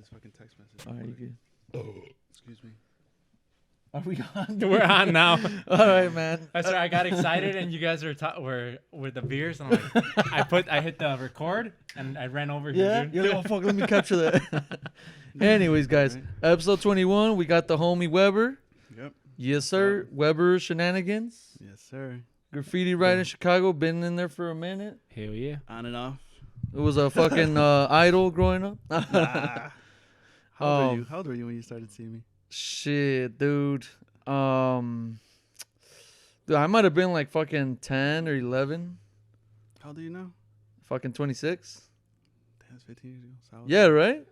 this fucking text message. All right, you good? Excuse me. Are we on? We're on now. All right, man. That's right. I got excited, and you guys were with the beers, and I'm like, I hit the record, and I ran over here. Yeah. Dude. Yo, fuck. Let me capture that. Anyways, guys, episode 21. We got the homie Weber. Yep. Yes, sir. Weber Shenanigans. Yes, sir. Graffiti writer in Chicago. Been in there for a minute. Hell yeah. On and off. It was a fucking idol growing up. Nah. How old were you when you started seeing me? Shit, dude. Dude, I might have been like fucking 10 or 11. How old are you now? Fucking 26. That's 15 years ago. So Yeah, right?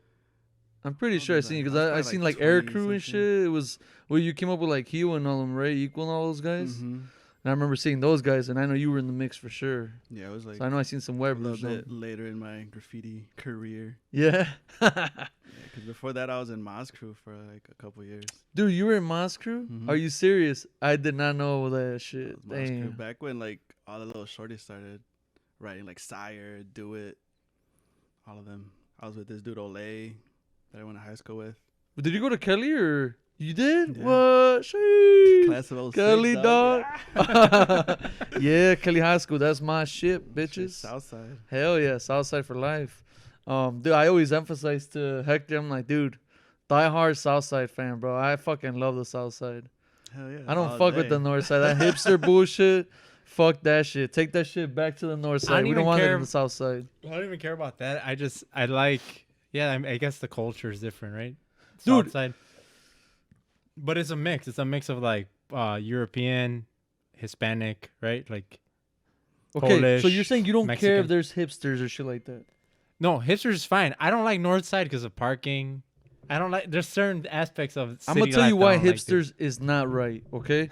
I'm pretty How sure I old was seen I? you because I was I probably seen like like Air 20 Crew and something. shit. It was where you came up with like Hugh and all them, right? Equal and all those guys. Mm-hmm. And I remember seeing those guys, and I know you were in the mix for sure. Yeah, it was like So I know I seen some a Webers. little bit later in my graffiti career. Yeah. Because before that, I was in Moz Crew for like a couple years. Dude, you were in Moz Crew? Mhm. Are you serious? I did not know that shit. Moz Crew. Damn. Back when like all the little shorties started writing, like Sire, Do It, all of them. I was with this dude Olay that I went to high school with. Did you go to Kelly or you did? Yeah. What? Sheesh. Class of 06, Kelly, dog. Yeah, Kelly High School. That's my shit, bitches. Southside. Hell yeah, Southside for life. Dude, I always emphasize to Hector, I'm like, dude, diehard Southside fan, bro. I fucking love the Southside. Hell yeah. I don't all fuck day. with the North Side. That hipster bullshit. Fuck that shit. Take that shit back to the North Side. We don't want it in the South Side. I don't even care about that. I like, yeah, I guess the culture is different, right? Dude. Southside. But it's a mix. It's a mix of like European, Hispanic, right? Like Okay, Polish, so you're saying you don't care Mexican. if there's hipsters or shit like that? No, hipsters is fine. I don't like North Side because of parking. I don't like. There's certain aspects of. I'm gonna city tell you life why that I don't like, dude. hipsters is not right. Okay,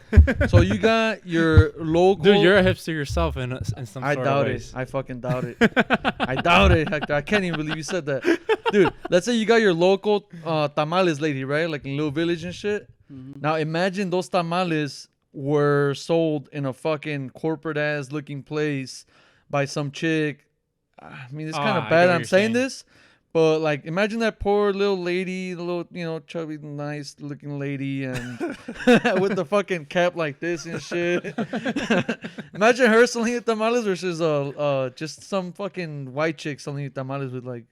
so you got your local. Dude, you're a hipster yourself in some I sort doubt of it. ways. I fucking doubt it. I doubt it, Hector. I can't even believe you said that, dude. Let's say you got your local tamales lady, right? Like in Little Village and shit. Mhm. Now imagine those tamales were sold in a fucking corporate ass looking place by some chick. I mean, it's kind I of get bad what I'm you're saying saying. this, but like imagine that poor little lady, the little, you know, chubby, nice looking lady, and with the fucking cap like this and shit. Imagine her selling you tamales versus just some fucking white chick selling you tamales with like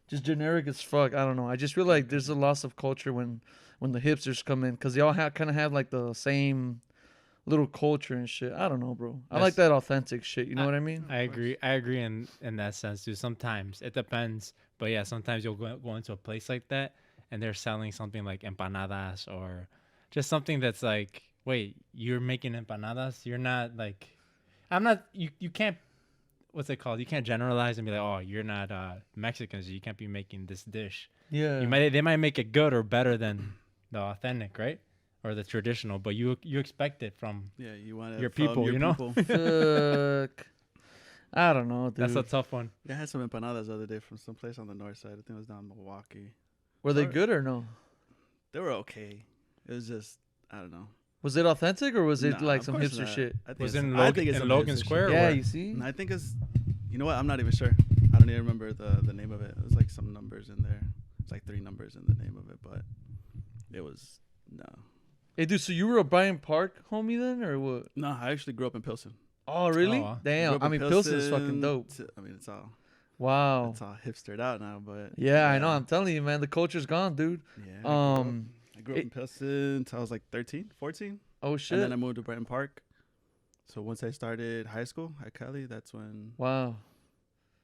just generic as fuck. I don't know. I just feel like there's a loss of culture when the hipsters come in because they all kind of have like the same little culture and shit. I don't know, bro. I like that authentic shit. You know what I mean? I agree. I agree in that sense too. Sometimes it depends, but yeah, sometimes you'll go into a place like that and they're selling something like empanadas or just something that's like, wait, you're making empanadas? You're not like, I'm not. You can't. What's it called? You can't generalize and be like, oh, you're not Mexican, so you can't be making this dish. Yeah. They might make it good or better than the authentic, right? Or the traditional, but you expect it from. Yeah, you want Your people, you know? Fuck. I don't know, dude. That's a tough one. I had some empanadas the other day from some place on the north side. I think it was down in Milwaukee. Were they good or no? They were okay. It was just, I don't know. Was it authentic or was it Nah, like of some course hipster not. shit? I think Was it's- it in I Logan, think it's in some Logan hipster Square? shit. Yeah, Or you see? And I think it's, you know what? I'm not even sure. I don't even remember the name of it. It was like some numbers in there. It's like 3 numbers in the name of it, but it was, no. Hey, dude, so you were a Bryant Park homie then or what? No, I actually grew up in Pilsen. Oh, really? Oh, wow. Damn. Grew up I in mean, Pilsen's fucking Pilsen dope. I mean, it's all Wow. hipstered out now, but Yeah, I know. I'm telling you, man. The culture's gone, dude. Yeah. I grew up in Pilsen until I was like 13, 14. Oh, shit. And then I moved to Brighton Park. So once I started high school at Cali, that's when. Wow.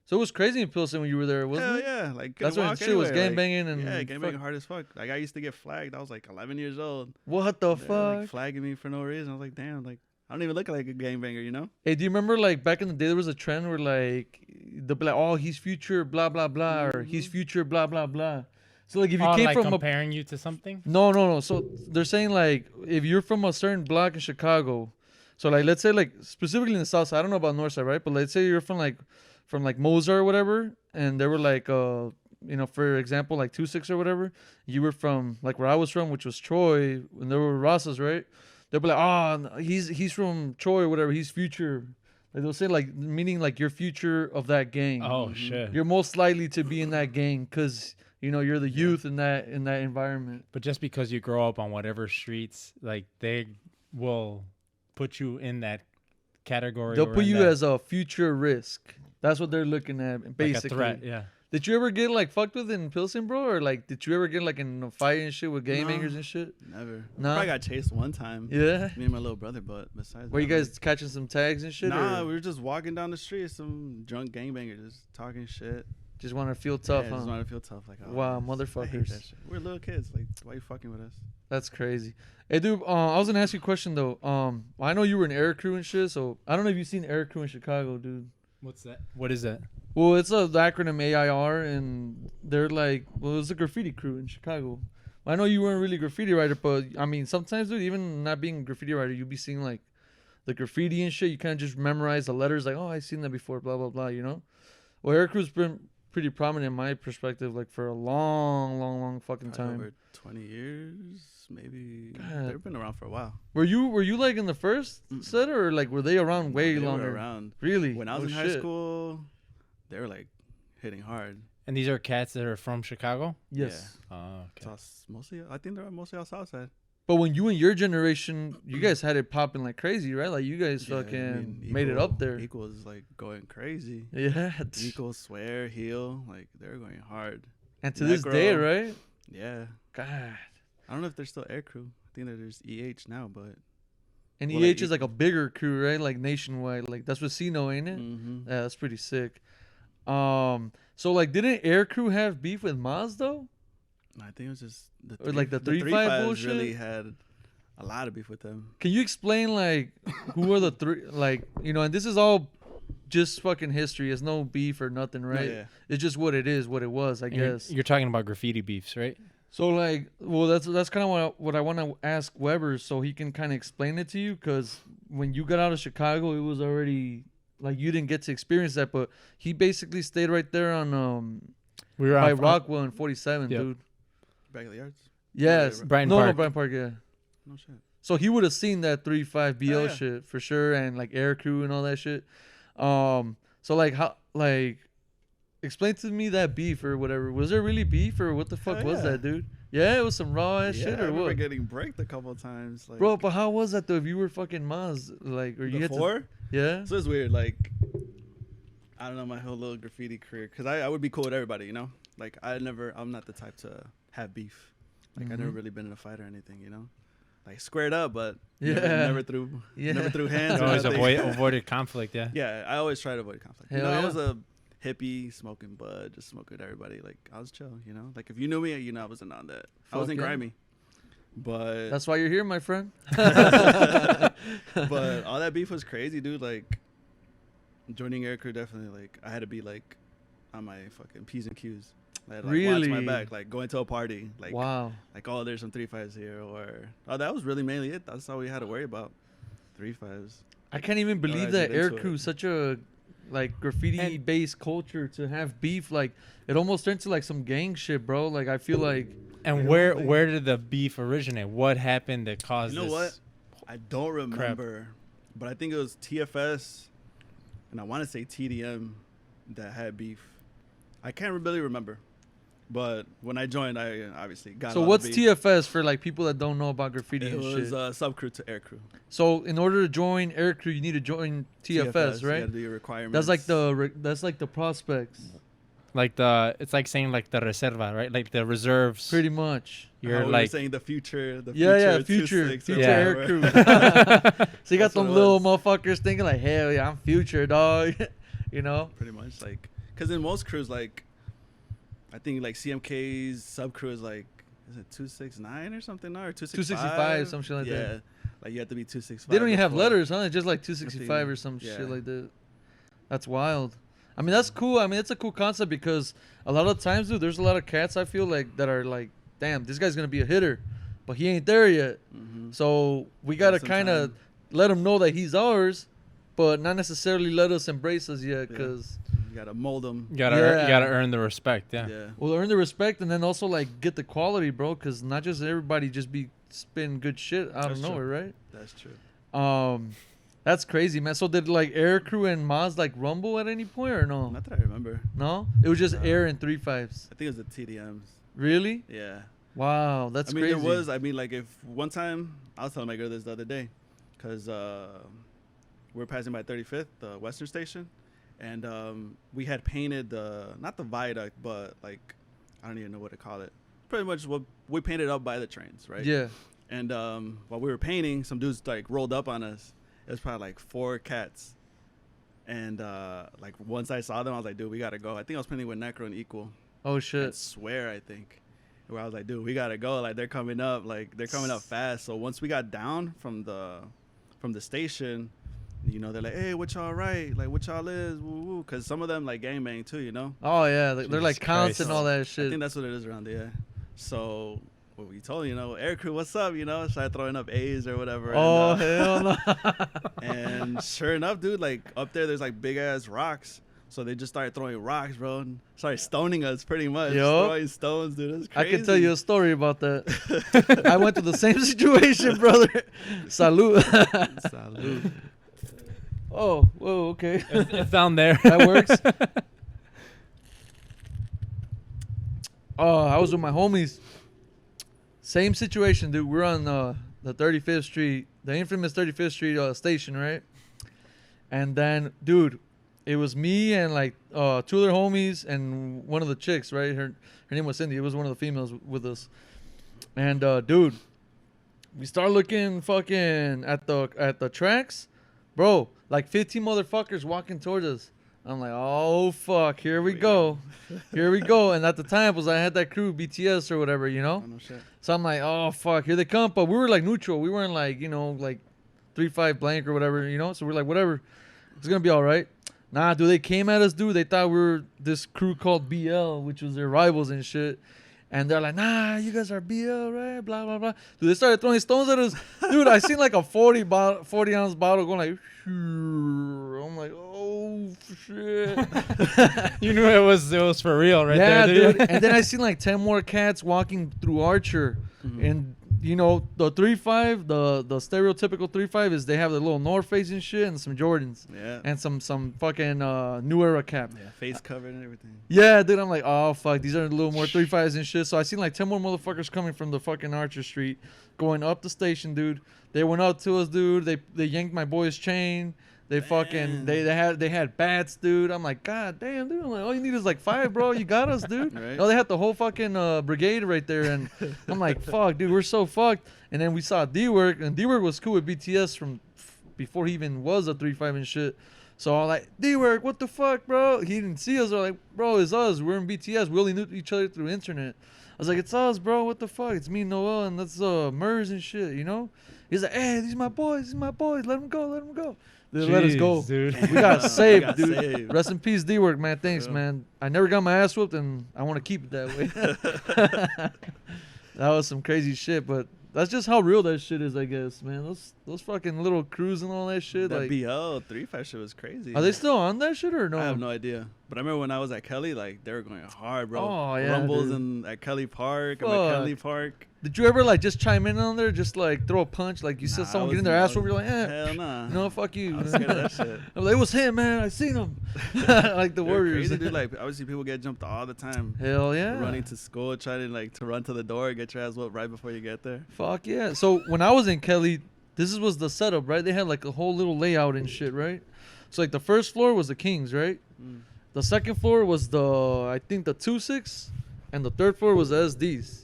So it was crazy in Pilsen when you were there, wasn't Hell it? yeah. Like, That's couldn't when walk shit was anywhere, gang like, banging and Yeah, gang fuck. banging hard as fuck. Like, I used to get flagged. I was like 11 years old. What the They're, fuck? like, flagging me for no reason. I was like, damn, like, I don't even look like a gangbanger, you know? Hey, do you remember like back in the day there was a trend where like they'll be like, oh, he's future blah blah blah or he's future blah blah blah. So like if you came like from comparing you to something. no. So they're saying like if you're from a certain block in Chicago, so like let's say like specifically in the South Side, I don't know about North Side, right? But let's say you're from like Mozart or whatever, and they were like you know, for example, like 2-6 or whatever, you were from like where I was from, which was Troy, and there were Rosas, right? They'll be like, oh, he's from Troy or whatever, he's future. Like they'll say like meaning like your future of that gang. Oh shit. You're most likely to be in that gang because You know, you're the youth in that environment. But just because you grow up on whatever streets, like they will put you in that category. They'll or put in you that, as a future risk. That's what they're looking at, basically. like a threat. Yeah. Did you ever get like fucked with in Pilsen, bro? Or like, did you ever get like in a fight and shit with game No. bangers and shit? Never. Nah. Probably got chased one time. Yeah. Me and my little brother, but besides Were you that, guys catching some tags and shit? Nah, or we were just walking down the street, some drunk gangbangers just talking shit. just want to feel tough, yeah, huh? just wanted to feel tough. Like, oh, Wow, I hate motherfuckers. that shit. We're little kids. Like, why you fucking with us? That's crazy. Hey, dude, I was gonna ask you a question though. I know you were in air crew and shit, so I don't know if you've seen air crew in Chicago, dude. What's that? What is that? Well, it's the acronym AIR, and they're like, well, it's a graffiti crew in Chicago. I know you weren't really a graffiti writer, but I mean, sometimes, dude, even not being a graffiti writer, you'll be seeing like the graffiti and shit. You kind of just memorize the letters, like, oh, I've seen that before, blah blah blah. You know. Well, air crew's been pretty prominent in my perspective, like for a long fucking Probably time. over 20 years, maybe. God. They've been around for a while. Were you like in the first set, or like were they around way They were longer? around. Really? When I was Oh, in high shit. school, they were like hitting hard. And these are cats that are from Chicago. Yes. Oh, It's okay. all mostly, I think they're mostly all Southside. But when you and your generation, you guys had it popping like crazy, right? Like you guys Yeah, I fucking mean, made it up there. Equals like going crazy. Yeah. Equals swear, heel, like they're going hard. And to this day, Necro. right? Yeah. God. I don't know if they're still air crew. I think that there's EH now, but And Well, EH like, is like a bigger crew, right? Like nationwide. Like that's what Sino, ain't it? mm-hmm. Yeah, that's pretty sick. So like, didn't Air Crew have beef with Maz though? I think it was just the Or like the 3-5 3-5s bullshit? really had a lot of beef with them. Can you explain like who are the three? Like, you know, and this is all just fucking history. It's no beef or nothing, No, right? yeah. It's just what it is, what it was, I And you're- guess. You're talking about graffiti beefs, right? So like, well, that's kind of what I want to ask Weber, so he can kind of explain it to you. Because when you got out of Chicago, it was already like you didn't get to experience that, but he basically stayed right there on We were by on Rockwell in 47, Yep. dude. Back of the yards. Yes, Bryant no, Park. Bryant Park, yeah. No shit. So he would have seen that 3-5 BL Oh, yeah. shit for sure, and like Air Crew and all that shit. So like how like explain to me that beef or whatever. Was there really beef or what the fuck Hell was yeah. that, dude? Yeah, it was some raw ass Yeah, shit I or remember what? getting braked a couple of times. Like, Bro, but how was that though? If you were fucking Maz, like, or you had to, before? yeah. So it's weird. Like, I don't know, my whole little graffiti career. Because I would be cool with everybody, you know? Like, I'm not the type to have beef. Like, I never Mhm. really been in a fight or anything, you know? Like, squared up, but Yeah. never threw hands. You or always nothing. avoided conflict, yeah. Yeah, I always try to avoid conflict. Hell you know, I yeah. was a hippie, smoking bud, just smoking with everybody. Like, I was chill, you know? Like, if you knew me, you know I wasn't on that. I Fuck wasn't yeah. grimy. But That's why you're here, my friend. but all that beef was crazy, dude. Like, joining Air Crew, definitely, like, I had to be, like, on my fucking P's and Q's. I had to, like, watch my Really? back, like, going to a party. Like, Wow. like, oh, there's some 3-5s here. Or, oh, that was really mainly it. That's all we had to worry about. 3-5s. I can't even Gotta believe get that Air into Crew it. such a like graffiti based culture to have beef. Like it almost turned to like some gang shit, bro. Like I feel like And You know, where like- where did the beef originate? What happened that caused You know this? what? I don't remember. But I think it was TFS, and I want to say TDM that had beef. I can't really remember. But when I joined, I obviously got so. all the What's beef. TFS for like people that don't know about graffiti It and was shit? sub crew to Air Crew. So in order to join Air Crew, you need to join TFS, You right? gotta do your requirements. That's like the prospects, Like it's like saying like the reserva, right? Like the reserves. pretty much. You're How we were like saying the future. Yeah, future. future 2-6 or Air whatever. Crew. So you got That's what them it little was. motherfuckers thinking like, hell yeah, I'm future, dog. You know? Pretty much, like, because in most crews, like, I think like CMK's sub crew is like, is it 269 or something now, or 265? 265, some shit like that. Yeah, like you have to be 265. They don't even have before. letters, huh? It's just like 265 or some Yeah. shit like that. That's wild. I mean, that's cool. I mean, it's a cool concept because a lot of times, dude, there's a lot of cats I feel like that are like, damn, this guy's gonna be a hitter, but he ain't there yet. Mhm. So we gotta Some kind of time. let him know that he's ours, but not necessarily let us embrace us yet, Yeah. because You gotta mold them. you gotta Yeah. you gotta earn the respect, yeah. Yeah. we'll earn the respect and then also like get the quality, bro. Because not just everybody just be spitting good shit out That's of true. nowhere, right? That's true. That's crazy, man. So did like Air Crew and Maz like rumble at any point or no? Not that I remember. No, it was just No. Air and 3-5s. I think it was the TDMs. Really? Yeah. Wow, that's I mean, crazy. there was. I mean, like if one time I was telling my girl this the other day, because we were passing by 35th, the Western Station, and we had painted not the viaduct, but like I don't even know what to call it. Pretty much what we painted up by the trains, right? Yeah. And while we were painting, some dudes like rolled up on us. It was probably like 4 cats. And like once I saw them, I was like, dude, we gotta go. I think I was painting with Necro and Equal. Oh I shit. swear, I think. Where I was like, dude, we gotta go. Like they're coming up. Like they're coming up fast. So once we got down from the station, you know, they're like, hey, what y'all right? Like what y'all is? Woo woo. Cause some of them like gangbang too, you know. Oh yeah, they're like Jesus counts Christ. and all that I shit. think that's what it is around there. So what we told, you know, air crew, what's up? You know, started throwing up A's or whatever. Oh hell no. And sure enough, dude, like up there, there's like big ass rocks. So they just started throwing rocks, bro, and started stoning us pretty much. Yo. Throwing stones, dude. It was I crazy. can tell you a story about that. I went through the same situation, brother. Salud. Salud. Oh, whoa, okay. It's down there. That works. Oh, I was with my homies. Same situation, dude. We're on the 35th Street, the infamous 35th Street station, right? And then, dude, it was me and like 2 other homies and one of the chicks, right? Her name was Cindy. It was one of the females with us. And dude, we start looking fucking at the tracks, bro. Like 15 motherfuckers walking towards us. I'm like, oh fuck, here we go, here we go. And at the time was I had that crew BTS or whatever, you know. Oh, no shit. So I'm like, oh fuck, here they come. But we were like neutral. We weren't like, you know, like 3-5 blank or whatever, you know. So we're like, whatever, it's gonna be all right. Nah, dude, they came at us, dude. They thought we were this crew called BL, which was their rivals and shit. And they're like, nah, you guys are BL, right? Blah, blah, blah. Dude, they started throwing stones at us. Dude, I seen like a 40-ounce bottle going like, I'm like, oh, shit. You knew it was for real right Yeah, there, dude. And then I seen like 10 more cats walking through Archer. Mhm. And, you know, the 3.5, the stereotypical 3.5 is they have the little North Face and shit and some Jordans. Yeah. And some fucking New Era cap. Yeah, face covered and everything. Yeah, dude, I'm like, oh, fuck, these are a little more 3.5s and shit. So I seen like 10 more motherfuckers coming from the fucking Archer Street, going up the station, dude. They went up to us, dude. They yanked my boy's chain. They fucking, they had bats, dude. I'm like, god damn, dude. I'm like, all you need is like 5, bro. You got us, dude. Right. No, they had the whole fucking brigade right there. And I'm like, fuck, dude, we're so fucked. And then we saw D-Work, and D-Work was cool with BTS from before he even was a 3.5 and shit. So I'm like, D-Work, what the fuck, bro? He didn't see us. We're like, bro, it's us. We're in BTS. We only knew each other through internet. I was like, it's us, bro. What the fuck? It's me, Noel, and that's Murs and shit, you know? He's like, hey, these are my boys. These are my boys. Let them go. Let them go. They let us go. Jeez, dude. We got saved, got dude. saved. Rest in peace, D-Work, man. Thanks, Yeah. man. I never got my ass whooped, and I want to keep it that way. That was some crazy shit, but that's just how real that shit is, I guess, man. Those fucking little crews and all that shit. That Like, BL 3.5 shit was crazy. are they still on that shit or no? I have no idea. But I remember when I was at Kelly, like they were going hard, bro. Oh, yeah, Rumbles dude. at Kelly Park. I'm Fuck. at Kelly Park. Did you ever like just chime in on there, just like throw a punch, like you said Nah, someone I get in was- their I ass whoop, was- you're like, Hell nah. no, fuck you. I was scared of that shit. I'm like, it was him, man. I seen him. Like the They're Warriors. crazy, dude. Like obviously people get jumped all the time. Hell yeah. Running to school, trying to run to the door, get your ass whooped right before you get there. Fuck yeah. So when I was in Kelly, this was the setup, right? They had like a whole little layout and shit, right? So like the first floor was the Kings, right? Mm. The second floor was I think the 2-6, and the third floor was the SDs.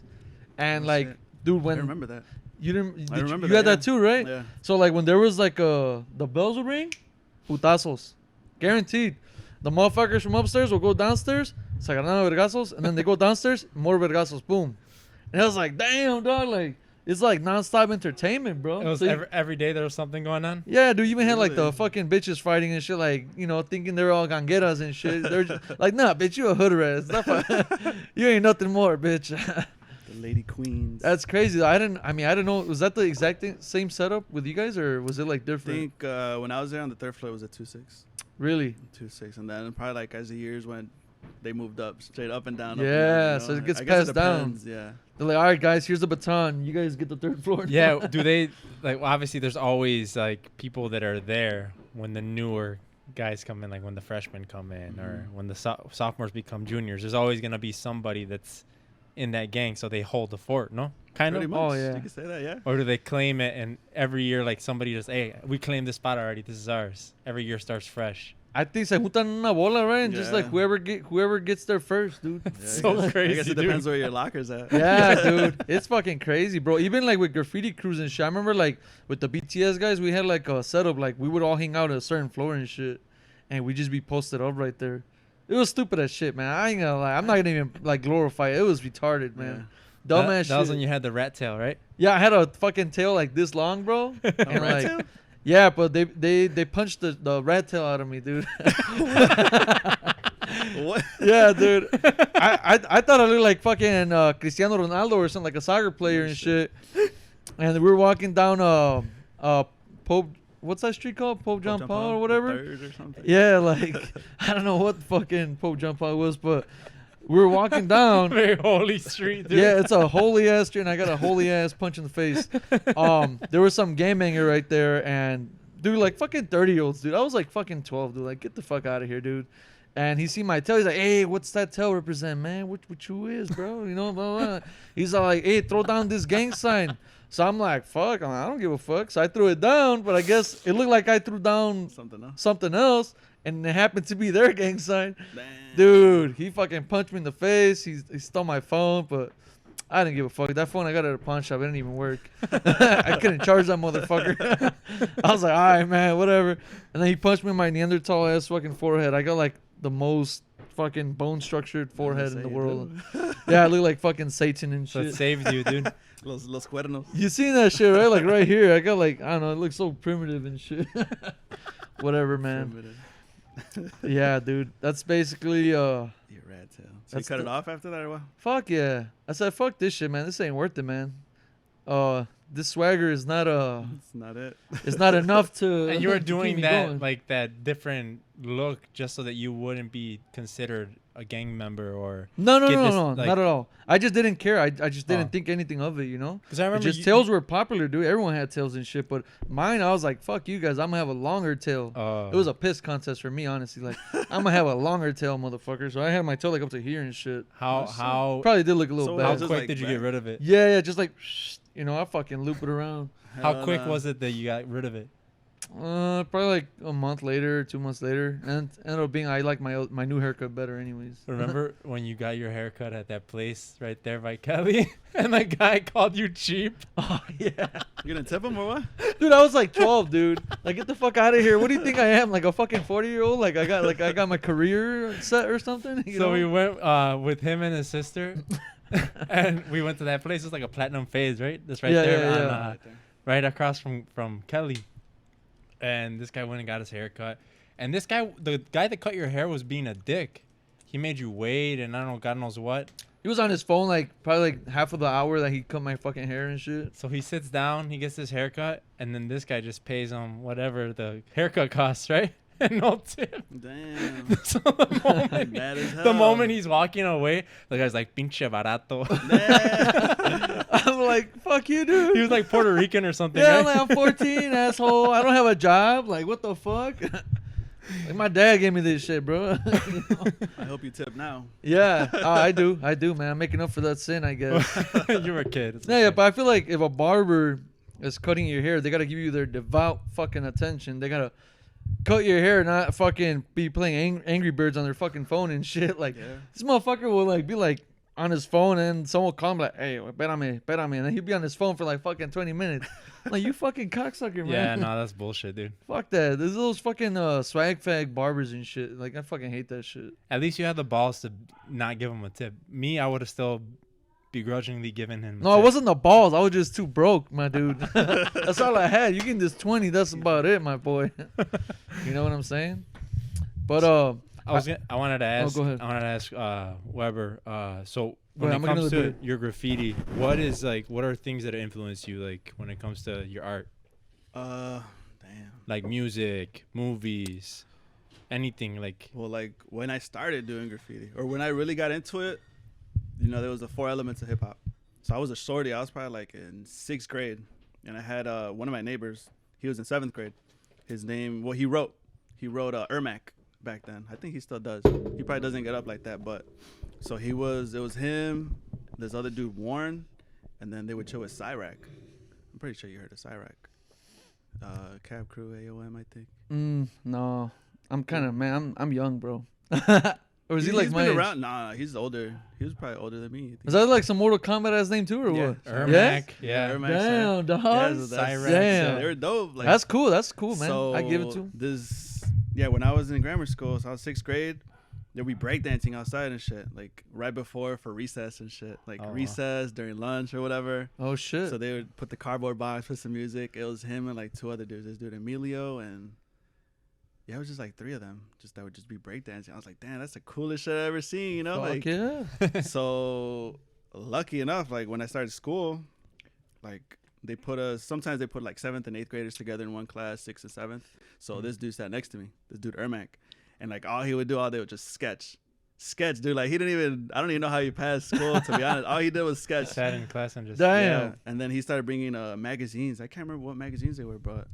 And Oh, like, shit. dude, I when remember that. you didn't, I did you, remember you had that, that too, right? Yeah. So like when there was like the bells would ring, putazos, guaranteed. The motherfuckers from upstairs will go downstairs, se agarran vergazos, and then they go downstairs, more vergazos, boom. And I was like, damn, dog, like it's like nonstop entertainment, bro. It was So you- every day there was something going on. yeah, dude, you even had like the Really? fucking bitches fighting and shit, like, you know, thinking they're all gangueras and shit. They're just, like, nah, bitch, you a hood rat. Stop fight- you ain't nothing more, bitch. The Lady Queens. That's crazy. I didn't know. Was that the exact same setup with you guys, or was it like I different? think when I was there on the third floor, it was a 2.6. Really? 2.6. And then probably like as the years went, they moved up, straight up and down. Yeah, up and down, so it gets I guess passed down. depends, Yeah. They're like, all right, guys, here's the baton. You guys get the third floor. Yeah, do they like? Well, obviously, there's always like people that are there when the newer guys come in, like when the freshmen come in, or when the sophomores become juniors. There's always gonna be somebody that's in that gang, so they hold the fort, no? Kind Pretty of. much. Oh, yeah. You can say that, yeah. Or do they claim it, and every year, like, somebody just, hey, we claimed this spot already. This is ours. Every year starts fresh. I think se juntan una bola, right? And just like Yeah. whoever gets there first, dude. Yeah, So I guess crazy, it dude. depends where your locker's at. Yeah, dude. It's fucking crazy, bro. Even like with graffiti crews and shit. I remember like with the BTS guys, we had like a setup. Like we would all hang out at a certain floor and shit. And we'd just be posted up right there. It was stupid as shit, man. I ain't gonna lie. I'm not gonna even like glorify it. It was retarded, man. Dumbass That shit. was when you had the rat tail, right? Yeah, I had a fucking tail like this long, bro. And rat like, tail? yeah, but they punched the rat tail out of me, dude. What? Yeah, dude. I thought I looked like fucking Cristiano Ronaldo or something, like a soccer player and shit. And we were walking down Pope, what's that street called? Pope John Paul or whatever. Third or something. Yeah, like I don't know what fucking Pope John Paul was, but we were walking down. Very holy street, dude. Yeah, it's a holy ass street, and I got a holy ass punch in the face. There was some game banger right there, and dude, like fucking 30-year-olds, dude. I was like fucking 12, dude. Like, get the fuck out of here, dude. And he see my tail. He's like, "Hey, what's that tail represent, man? What you is, bro? You know, blah, blah." He's like, "Hey, throw down this gang sign." So I'm like, "Fuck, I don't give a fuck." So I threw it down, but I guess it looked like I threw down something else, and it happened to be their gang sign. Damn. Dude, he fucking punched me in the face. He stole my phone, but I didn't give a fuck. That phone I got at a pawn shop. It didn't even work. I couldn't charge that motherfucker. I was like, all right, man, whatever. And then he punched me in my Neanderthal ass fucking forehead. I got like the most fucking bone structured forehead in the world. Yeah, I look like fucking Satan and So it shit. saved you, dude. Los cuernos. You seen that shit, right? Like right here. I got like, I don't know, it looks so primitive and shit. Whatever, man. Yeah, dude. That's basically Your rat tail. So you That's cut it the- off after that or what? fuck yeah. I said fuck this shit, man. This ain't worth it, man. This swagger is not That's not it. it's not enough to And you were to keep doing me that, going. like, that different look just so that you wouldn't be considered a gang member or... No, get this, not like- at all. I just didn't care. I just didn't Oh. think anything of it, you know? Because I It remember just tails were popular, dude. Everyone had tails and shit, but mine, I was like, fuck you guys. I'm gonna have a longer tail. It was a piss contest for me, honestly. Like, I'm gonna have a longer tail, motherfucker. So I had my tail like up to here and shit. How Probably did look a little So how bad. just quick like did you back. get rid of it? Yeah, just like, you know, I fucking loop it around. How quick was it that you got rid of it? Probably like a month later, 2 months later, and ended up being I like my new haircut better, anyways. Remember when you got your haircut at that place right there by Kelly, and the guy called you cheap? Oh yeah, You gonna tip him or what? dude, I was like 12, dude. Like, get the fuck out of here. What do you think I am? Like a fucking 40-year-old? Like I got my career set or something? You So know? we went with him and his sister, and we went to that place. It's like a platinum phase, right? That's right Yeah, there, yeah, on, yeah. Right there. right across from Kelly. And this guy went and got his hair cut. And this guy, the guy that cut your hair, was being a dick. He made you wait, and I don't know, God knows what. He was on his phone like probably like half of the hour that he cut my fucking hair and shit. So he sits down, he gets his haircut, and then this guy just pays him whatever the haircut costs, right? And no tip. Damn. So the moment, Mad as hell. the moment he's walking away, the guy's like, pinche barato. Damn. I'm like, fuck you, dude. He was like Puerto Rican or something, Yeah, right? I'm like, I'm 14, asshole. I don't have a job. Like, what the fuck? Like, my dad gave me this shit, bro. You know? I hope you tip now. Yeah, I do, man. I'm making up for that sin, I guess. You were a kid. It's Yeah, okay. yeah, but I feel like if a barber is cutting your hair, they gotta give you their devout fucking attention. They gotta cut your hair, not fucking be playing Angry Birds on their fucking phone and shit. Like, Yeah. this motherfucker will like be like on his phone, and someone will call him like, "Hey, espérame," and then he'll be on his phone for like fucking 20 minutes. I'm like, you fucking cocksucker, man. Yeah, no, that's bullshit, dude. Fuck that. There's those fucking swag fag barbers and shit. Like, I fucking hate that shit. At least you had the balls to not give him a tip. Me, I would have still begrudgingly given him a No, it tip. wasn't the balls. I was just too broke, my dude. That's all I had. You can just 20. That's about it, my boy. You know what I'm saying? But I wanted to ask. go ahead. I wanted to ask Weber. So Go when ahead, it I'm comes gonna to do it. your graffiti, what are things that influence you, like when it comes to your art, Damn. like music, movies, anything like? Well, like when I started doing graffiti, or when I really got into it, you know, there was the 4 elements of hip hop. So I was a shorty. I was probably like in 6th grade, and I had one of my neighbors. He was in 7th grade. His name, well, he wrote Ermac back then. I think he still does. He probably doesn't get up like that, but so it was him, this other dude Warren, and then they would chill with Cyrac. I'm pretty sure you heard of Cyrac. Cab Crew AOM, I think. No, I'm kind of man. I'm young, bro. Or is he like he's my been age? around? Nah, he's older. He was probably older than me. I think. Is that like some Mortal Kombat ass name too, or what? Ermac. Yeah. Ermac, Damn, dog. Cyrac. Damn. They were dope. Like, That's cool, man. So I give it to him. When I was in grammar school, so I was 6th grade, there'd be breakdancing outside and shit, like right before for recess and shit, like recess during lunch or whatever. Oh shit. So they would put the cardboard box, put some music. It was him and like 2 other dudes. This dude Emilio and it was just like 3 of them. That would just be breakdancing. I was like, damn, that's the coolest shit I've ever seen. You know, Fuck like yeah. So lucky enough, like when I started school, like they put us. Sometimes they put like 7th and 8th graders together in one class, 6th and 7th. So this dude sat next to me. This dude Ermac, and like all he would do all day was just sketch, dude. Like he didn't even. I don't even know how he passed school. To be honest, all he did was sketch. Sat in class and just. Damn. Yeah. And then he started bringing magazines. I can't remember what magazines they were, but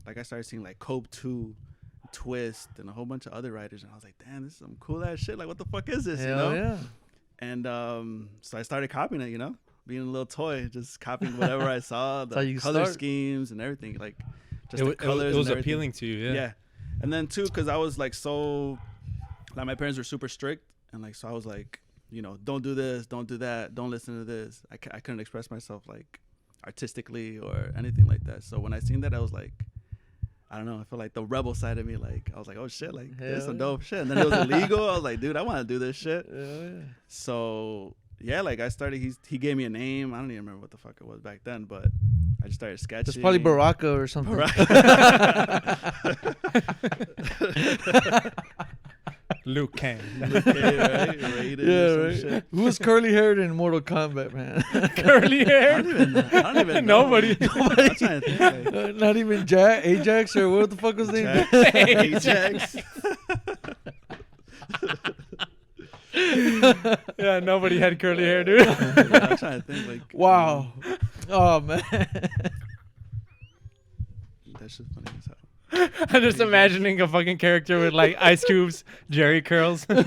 like I started seeing like Cope 2, Twist, and a whole bunch of other writers, and I was like, damn, this is some cool ass shit. Like, what the fuck is this? Hell you know? yeah. And so I started copying it, you know, being a little toy, just copying whatever I saw, That's how the you color start. schemes and everything, like just the It colors. was and appealing to you, yeah. And then too, because I was like like my parents were super strict, and like so I was like, you know, don't do this, don't do that, don't listen to this. I couldn't express myself like artistically or anything like that. So when I seen that, I was like, I don't know, I feel like the rebel side of me, like I was like, oh shit, like this is some dope shit. And then it was illegal. I was like, dude, I want to do this shit. Yeah. So yeah, like I started. He gave me a name. I don't even remember what the fuck it was back then, but I just started sketching. It's probably Baraka or something. Luke Kang. Right? Rated or some shit. Who was curly haired in Mortal Kombat, man? Curly hair. I don't even know. Nobody. I'm trying to think. Like, Not even Ajax or what the fuck was his name? Ajax. Yeah, nobody had curly hair, dude. Yeah, I'm trying to think. Like, Wow. Oh man. That's just funny as hell. I'm just imagining a fucking character with like Ice Cube's Jerry curls. There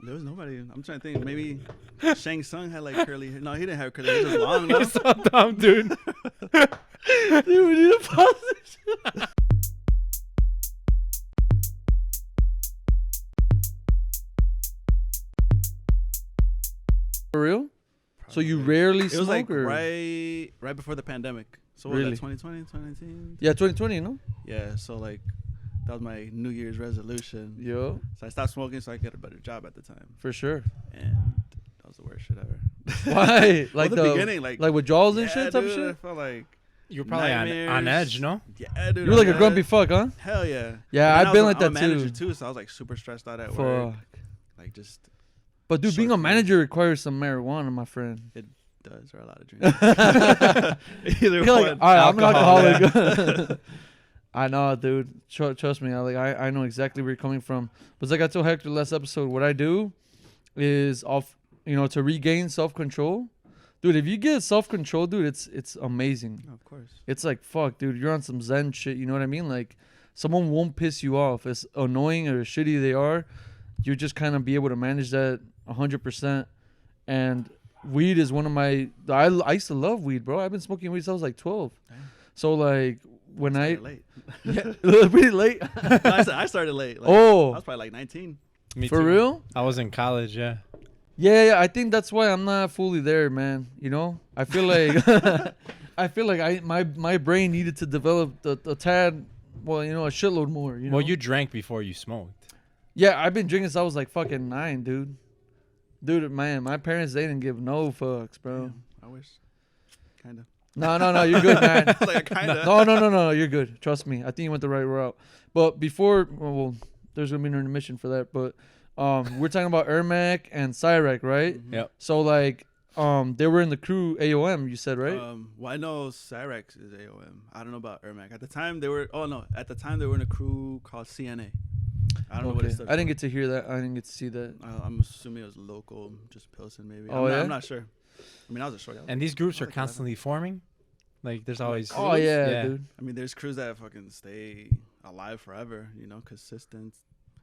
was nobody. I'm trying to think. Maybe Shang Tsung had like curly hair. No, he didn't have curly hair. He was just long. You're so dumb, dude. Dude, we need to pause this. For real? So you rarely It smoke was like or? right before the pandemic. So what was Really? that, 2020, 2019? Yeah, 2020, no? Yeah, so like that was my New Year's resolution. Yo, So I stopped smoking so I could get a better job at the time. for sure. And that was the worst shit ever. Why? Like the beginning, like withdrawals and yeah, shit type dude, of I shit? felt like You were probably on nightmares. edge, no? Yeah, dude. You were like a on grumpy edge. fuck, huh? Hell yeah. Yeah, And I've been I'm like a that manager too. so I was like super stressed out at Fuck. work. Like just But dude, being a Short manager requires some marijuana, my friend. does or a lot of drinking. Either You're one. like, all right, I'm an alcoholic. Yeah. I know, dude. Trust me. I know exactly where you're coming from. But like I told Hector last episode, what I do is to regain self-control. Dude, if you get self-control, dude, it's amazing. Of course. It's like, fuck, dude, you're on some Zen shit. You know what I mean? Like, someone won't piss you off. As annoying or shitty they are, you just kind of be able to manage that 100%. And weed is one of my... I used to love weed, bro. I've been smoking weed since I was like 12. Damn. So, like, when Started late. Yeah, pretty late. No, I started late. Like, Oh. I was probably like 19. Me For too. real? I was in college, yeah. Yeah, I think that's why I'm not fully there, man. You know? I feel like... my brain needed to develop a tad... Well, a shitload more, you know? Well, you drank before you smoked. Yeah, I've been drinking since I was like fucking 9, dude. Dude, man, my parents, they didn't give no fucks, bro. I wish. Kind of. No, you're good, man. Like, kind of. No, you're good. Trust me. I think you went the right route. But before, well, there's going to be an intermission for that. But we're talking about Ermac and Cyrac, right? Mm-hmm. Yep. So, like, they were in the crew AOM, you said, right? Well, I know Cyrax is AOM. I don't know about Ermac. At the time, they were... Oh, no. At the time, they were in a crew called CNA. I don't know what it stood I didn't for. get to hear that. I didn't get to see that. I'm assuming it was local, just Pilsen, maybe. Oh, yeah? I'm not sure. I mean, I was a short. And these groups I are was like constantly forming. Like, there's always... Oh, yeah, Yeah. dude. I mean, there's crews that fucking stay alive forever, consistent.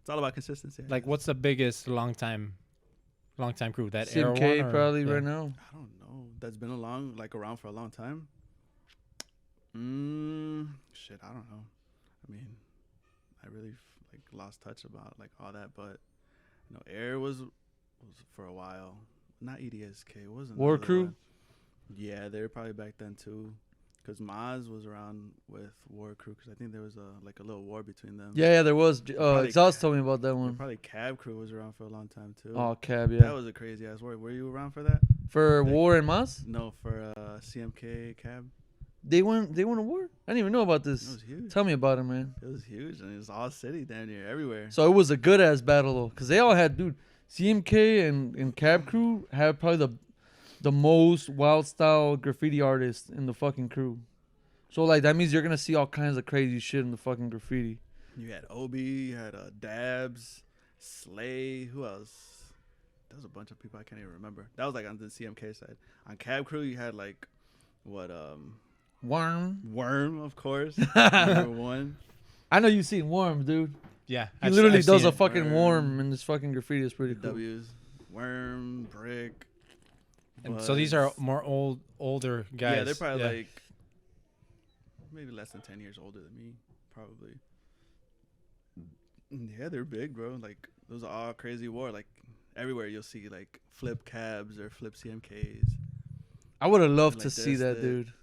It's all about consistency. I Like, guess. what's the biggest long time Long time crew. That era CMK one, or, probably yeah. right now. I don't know. That's been around for a long time. Shit, I don't know. I mean, I really like lost touch about like all that, but Air was for a while. Not EDSK. What was War another Crew? one? Yeah, they were probably back then too. Because Maz was around with War Crew. Because I think there was a little war between them. Yeah, there was. Probably Exhaust told me about that Yeah, one. probably Cab Crew was around for a long time too. Oh, Cab, yeah. That was a crazy ass war. Were you around for that? For War and Mas? No, for CMK Cab. They went to war? I didn't even know about It this. was huge. Tell me about it, man. It was huge, and it was all city down here, everywhere. So it was a good ass battle though, because they all had, dude, CMK and Cab Crew had probably the most wild style graffiti artists in the fucking crew. So like that means you're gonna see all kinds of crazy shit in the fucking graffiti. You had Obi, you had Dabs, Slay. Who else? There was a bunch of people I can't even remember. That was like on the CMK side. On Cab Crew, you had like what Worm, of course. Number one. I know you've seen Worm, dude. Yeah. He literally I've does seen a it. fucking Worm. worm in this fucking graffiti. It's pretty cool. W's, Worm, Brick. And so these are Buzz. more older guys. Yeah, they're probably like maybe less than 10 years older than me, probably. Yeah, they're big, bro. Like those are all crazy war. Like everywhere you'll see like flip cabs or flip CMKs. I would have loved Like to see this, that, dude.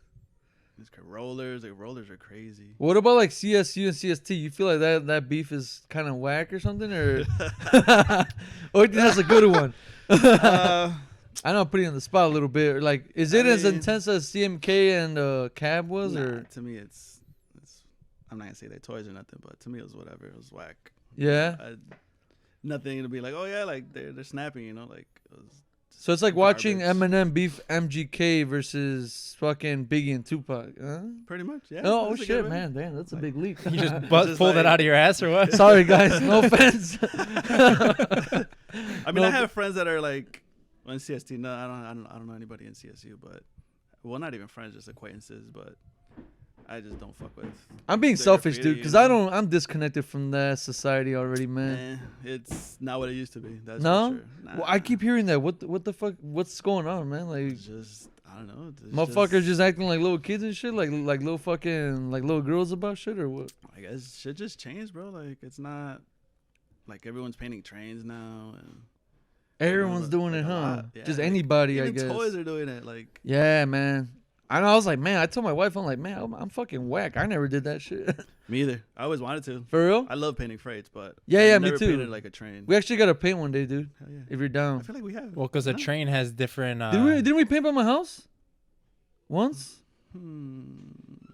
These rollers, like rollers are crazy. What about like CSU and CST? You feel like that beef is kind of whack or something, or or you think that's a good one? I know I'm putting you on the spot a little bit. Like, is it as mean, intense as CMK and Cab was, nah, or to me it's I'm not gonna say they're toys or nothing, but to me it was whatever. It was whack. yeah? Nothing to be like, oh yeah, like they're snapping, like it was So it's like watching garbage. Eminem beef MGK versus fucking Biggie and Tupac. Huh? Pretty much, yeah. Oh that's a good shit, way. man, damn, that's a big leap. You just Just pulled that like- out of your ass or what? Sorry, guys, no offense. I mean, No, I have friends that are like in CST. No, I don't know anybody in CSU, but well, not even friends, just acquaintances. But I just don't fuck with. I'm being the selfish, graffiti, dude, because you know? I'm disconnected from that society already, man. It's not what it used to be. That's No? for sure. Nah, Well, I keep hearing that. What the fuck? What's going on, man? Like, it's just I don't know. It's motherfuckers just acting like little kids and shit, like little fucking like little girls about shit or what? I guess shit just changed, bro. Like it's not like everyone's painting trains now, and Everyone's doing like it, a huh? lot. Yeah, Just like, anybody, I even guess. toys are doing it. Like Yeah, man. I know. I was like, man. I told my wife, I'm like, man, I'm fucking whack. I never did that shit. me either. I always wanted to. For real? I love painting freights, but Yeah, I yeah, me never too. Painted like a train. We actually got to paint one day, dude. Hell yeah. If you're I down. feel like we have. Well, because a No? train has different. Didn't we paint by my house? Once? Hmm.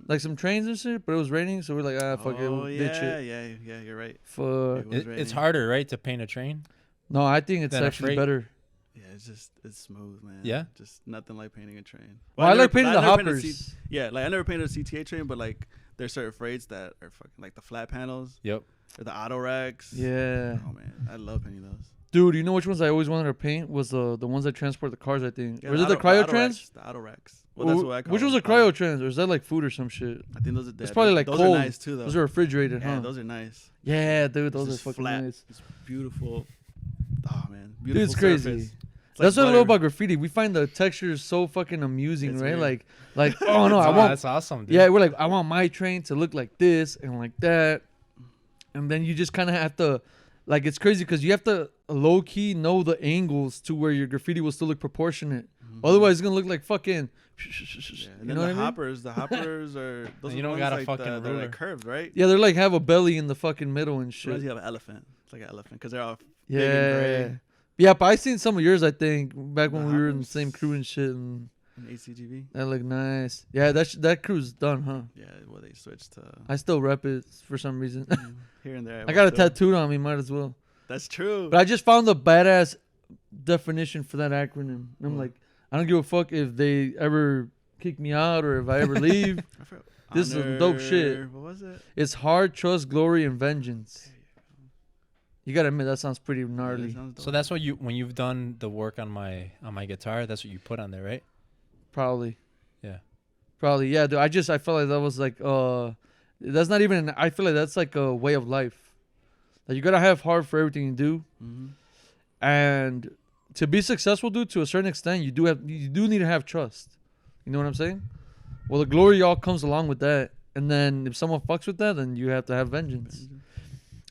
Like some trains and shit, but it was raining, so we're like, fuck it, we'll ditch it. Yeah, you're right. Fuck. It was It's raining. harder, right, to paint a train? No, I think it's Than a actually freight? better. Yeah, it's smooth, man. Yeah? just nothing like painting a train. Well, I like painting the never painted hoppers. yeah, like I never painted a CTA train, but like there's certain freights that are fucking like the flat panels Yep. or the auto racks. Yeah. Oh man, I love painting those. Dude, you know which ones I always wanted to paint was the ones that transport the cars, I think. Yeah, Or is it the cryo trans? The auto racks. Well, that's what I call Which was them. a cryo trans, or is that like food or some shit? I think those are. It's probably like those cold. are nice too, though. Those are refrigerated, yeah, huh? those are nice. Yeah, dude, those are It's just fucking flat. nice. It's beautiful. Oh man, Dude, beautiful. it's crazy. surface. It's That's like what I love butter. about graffiti. We find the textures so fucking amusing, It's right? weird. Like, oh no, I Wow, want. that's awesome, dude. Yeah, we're like, I want my train to look like this and like that, and then you just kind of have to, like, it's crazy because you have to low key know the angles to where your graffiti will still look proportionate. Mhm. Otherwise, it's gonna look like fucking. Yeah, and You then know the what I mean? hoppers, the hoppers are those You are don't the got a ones fucking they're ruler. like curved, right? Yeah, they're like have a belly in the fucking middle and Sometimes shit. you have an elephant. It's like an elephant because they're all Yeah. big and gray. Yeah, but I seen some of yours, I think, back when The we were in the hoppers? same crew and shit, and in ACGV. that looked nice. Yeah, that crew's done, huh? Yeah, well they switched to I still rep it for some reason. here and there. I got it will still. tattooed on me, might as well. That's true. But I just found the badass definition for that acronym. And I'm Mm. like, I don't give a fuck if they ever kick me out or if I ever leave. I forgot. This is some dope shit. What was it? It's hard, trust, glory, and vengeance. There you go. You gotta admit that sounds pretty Yeah, that gnarly. sounds So dope. that's what you, when you've done the work on my guitar, that's what you put on there, right? Probably. Yeah. Probably. Yeah, dude. I felt like that was like that's not even I feel like that's like a way of life. Like you gotta have heart for everything you do. Mhm. And to be successful, dude, to a certain extent, you do need to have trust. You know what I'm saying? Well, the glory all comes along with that. And then if someone fucks with that, then you have to have vengeance.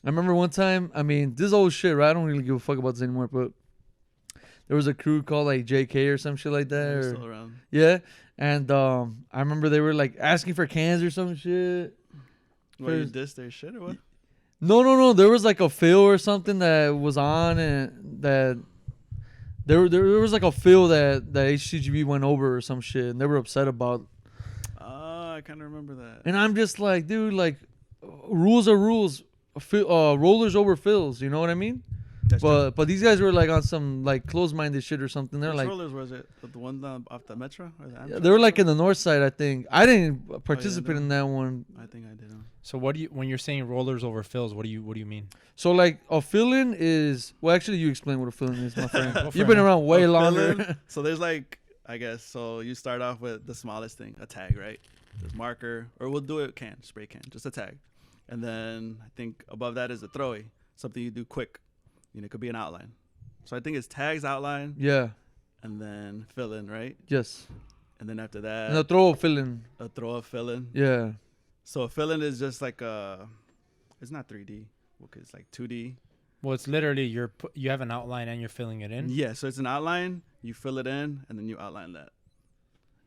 I remember one time, I mean, this old shit, right? I don't really give a fuck about this anymore, but there was a crew called like JK or some shit like that. They're Or, still around. yeah. And I remember they were like asking for cans or some shit. What, you dissed their shit or what? No. There was like a fill or something that was on, and that there was like a fill that HCGB went over or some shit, and they were upset about. I kind of remember that. And I'm just like, dude, like, rules are rules. Rollers over fills, you know what I mean? That's true. But these guys were like on some like closed-minded shit or something. They're Which like, rollers was it? The one off the Metro or the Amtrak? they were like in the north side, I think. I didn't participate no. in that one. I think I did. So when you're saying rollers over fills, what do you mean? So like a fill-in is, well, actually you explain what a fill-in is, my friend. Go for You've been it. around way A longer. fill-in? So there's like, I guess, so you start off with the smallest thing, a tag, right? There's marker, or we'll do it spray can, just a tag. And then I think above that is a throwy, something you do quick. You know, it could be an outline. So I think it's tags, outline, Yeah. and then fill in, right? Yes. And then after that, And a throw a fill-in. a throw, a fill in. Yeah. So a fill in is just like it's not 3D, okay, it's like 2D. Well, it's literally you have an outline and you're filling it in. Yeah, so it's an outline, you fill it in, and then you outline that.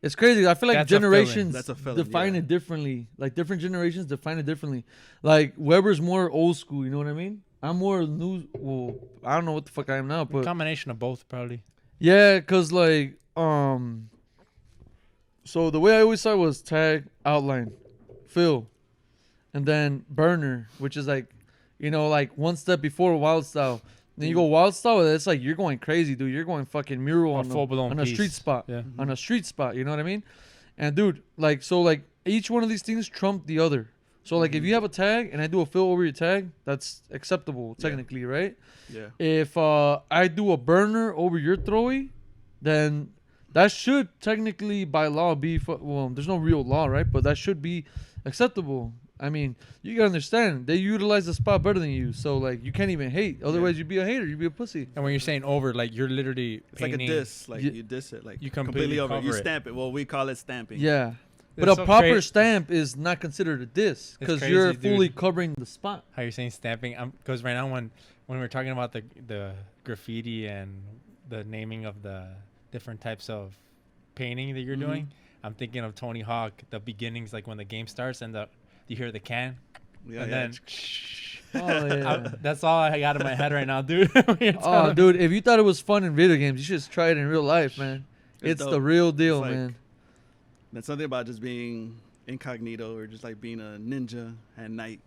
It's crazy. I feel like That's a fill-in. generations That's a fill-in, define yeah. it differently. Like different generations define it differently. Like Weber's more old school, you know what I mean? I'm more new. Well, I don't know what the fuck I am now, A but combination of both, probably. yeah, cause like so the way I always saw it was tag, outline, fill, and then burner, which is like, you know, like one step before wild style. Then you go wild style, it's like you're going crazy, dude. You're going fucking mural A on full-blown a street piece. spot. Yeah. On a street spot, you know what I mean? And dude, like, so like each one of these things trump the other. So like if you have a tag and I do a fill over your tag, that's acceptable technically, right? Yeah. If I do a burner over your throwy, then that should technically by law be well, there's no real law, right? But that should be acceptable. I mean, you gotta understand, they utilize the spot better than you, so like you can't even hate. Otherwise, you'd be a hater, you'd be a pussy. And when you're saying over, like you're literally It's like a painting. diss, like you diss it, like You completely over. cover You it. stamp it. Well, we call it stamping. Yeah, but It's a so proper stamp is not considered a diss because crazy, you're dude. fully covering the spot. How you're saying stamping? Because right now when we're talking about the graffiti and the naming of the different types of painting that you're Mhm. doing, I'm thinking of Tony Hawk. The beginnings, like when the game starts and you hear the can, Yeah, and yeah. then. Oh yeah. That's all I got in my head right now, dude. Oh, dude, if you thought it was fun in video games, you should just try it in real life, man. It's the dope. real deal, It's like- man. That's something about just being incognito or just like being a ninja at night,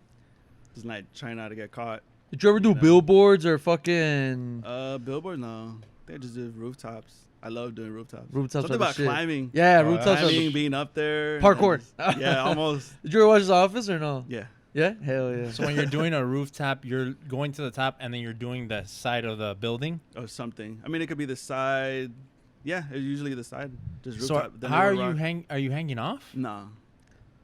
just like trying not to get caught. Did you ever do No. billboards or fucking Billboard, no. They just do rooftops. I love doing rooftops. rooftops? Something are the about shit. climbing. Yeah, Oh, rooftops. Are Climbing, the, being up there. and Parkour. just- yeah, almost. did you ever watch The Office or no? Yeah. Yeah, hell yeah. So when you're doing a rooftop, you're going to the top and then you're doing the side of the building. Or something. I mean, it could be the side. Yeah, it's usually the side. Just So rooftop. then how are they you rock. are you hanging off? No.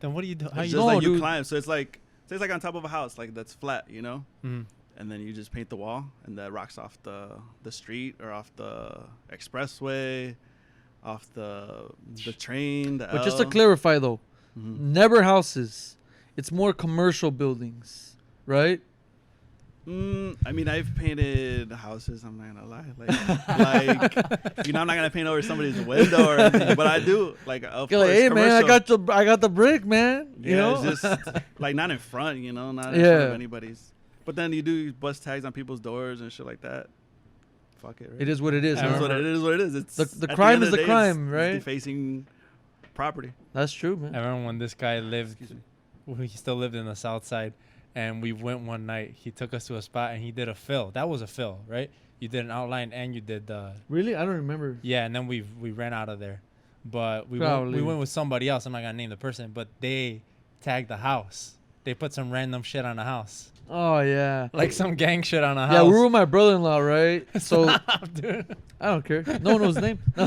Then what do you do? How It's you just No, like you dude. climb. So it's like on top of a house, like that's flat, you know? Mhm. And then you just paint the wall, and that rocks off the street or off the expressway, off the train. The But just to L. clarify though, Mhm. never houses. It's more commercial buildings, right? I mean, I've painted houses. I'm not gonna lie, like I'm not gonna paint over somebody's window or anything, but I do. Like, of You're like, course, hey man, commercial. I got the brick, man. Yeah, You know, it's just like not in front, you know, not in front of Yeah. anybody's. But then you do bust tags on people's doors and shit like that. Fuck it. Right? it is what it is. I It is man. what it is. What it is. It's The at crime end is of the day, crime, it's right? defacing property. That's true, man. I remember when this guy lived, Excuse me. well, he still lived in the south side, and we went one night. He took us to a spot and he did a fill. That was a fill, right? You did an outline and you did the Really, I don't remember. yeah, and then we ran out of there. But we Probably. went with somebody else. I'm not gonna name the person, but they tagged the house. They put some random shit on the house, Oh yeah. like some gang shit on a house. Yeah, we were with my brother-in-law, right? So Stop, dude. I don't care. No one knows his name. We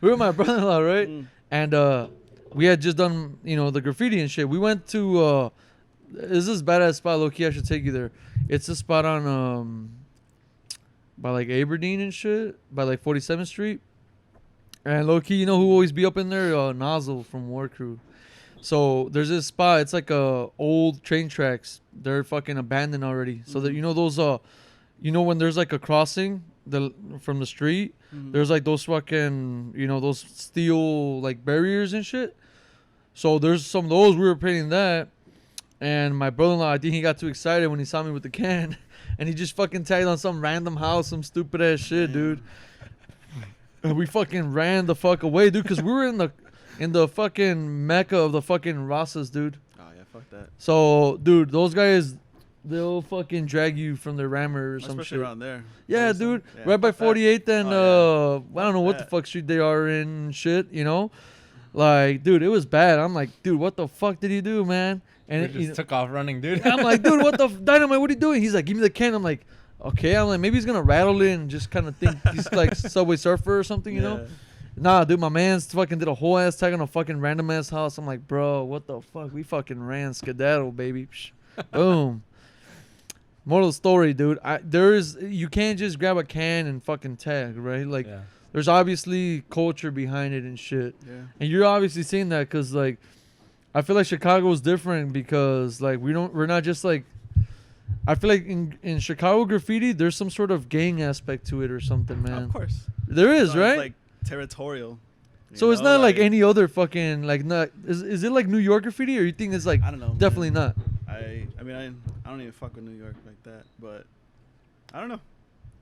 were with my brother-in-law, right? Mm. And we had just done, the graffiti and shit. We went to this is badass spot, low key. I should take you there. It's a spot on by like Aberdeen and shit, by like 47th Street. And low key, you know who always be up in there? Nozzle from War Crew. So there's this spot. It's like old train tracks. They're fucking abandoned already. So that you know those when there's like a crossing from the street, there's like those fucking those steel like barriers and shit. So there's some of those. We were painting that, and my brother-in-law, I think he got too excited when he saw me with the can, and he just fucking tagged on some random house, some stupid ass shit, dude. And we fucking ran the fuck away, dude, because we were in the fucking mecca of the fucking Rasas, dude. Oh yeah, fuck that. So, dude, those guys, they'll fucking drag you from their rammer or some Especially shit. around there. Yeah, dude. Yeah, right by 48th and I don't know what the that. fuck street they are in and shit, Like, dude, it was bad. I'm like, dude, what the fuck did he do, man? And We just took off running, dude. I'm like, dude, what the Dynamite? What are you doing? He's like, give me the can. I'm like, okay. I'm like, maybe he's gonna rattle it and just kind of think he's like Subway Surfer or something, you know? Nah, dude, my man's fucking did a whole ass tag on a fucking random ass house. I'm like, bro, what the fuck? We fucking ran skedaddle, baby. Boom. Moral of the story, dude. You can't just grab a can and fucking tag, right? Like, there's obviously culture behind it and shit. Yeah. And you're obviously seeing that because, like, I feel like Chicago is different because, like, we're not just like, I feel like in Chicago graffiti, there's some sort of gang aspect to it or something, man. Of course. There is, So right? It's like territorial. So it's not like any other fucking, like, not, is it like New York graffiti or you think it's like, I don't know. Definitely man. not. I mean, I don't even fuck with New York like that, but I don't know.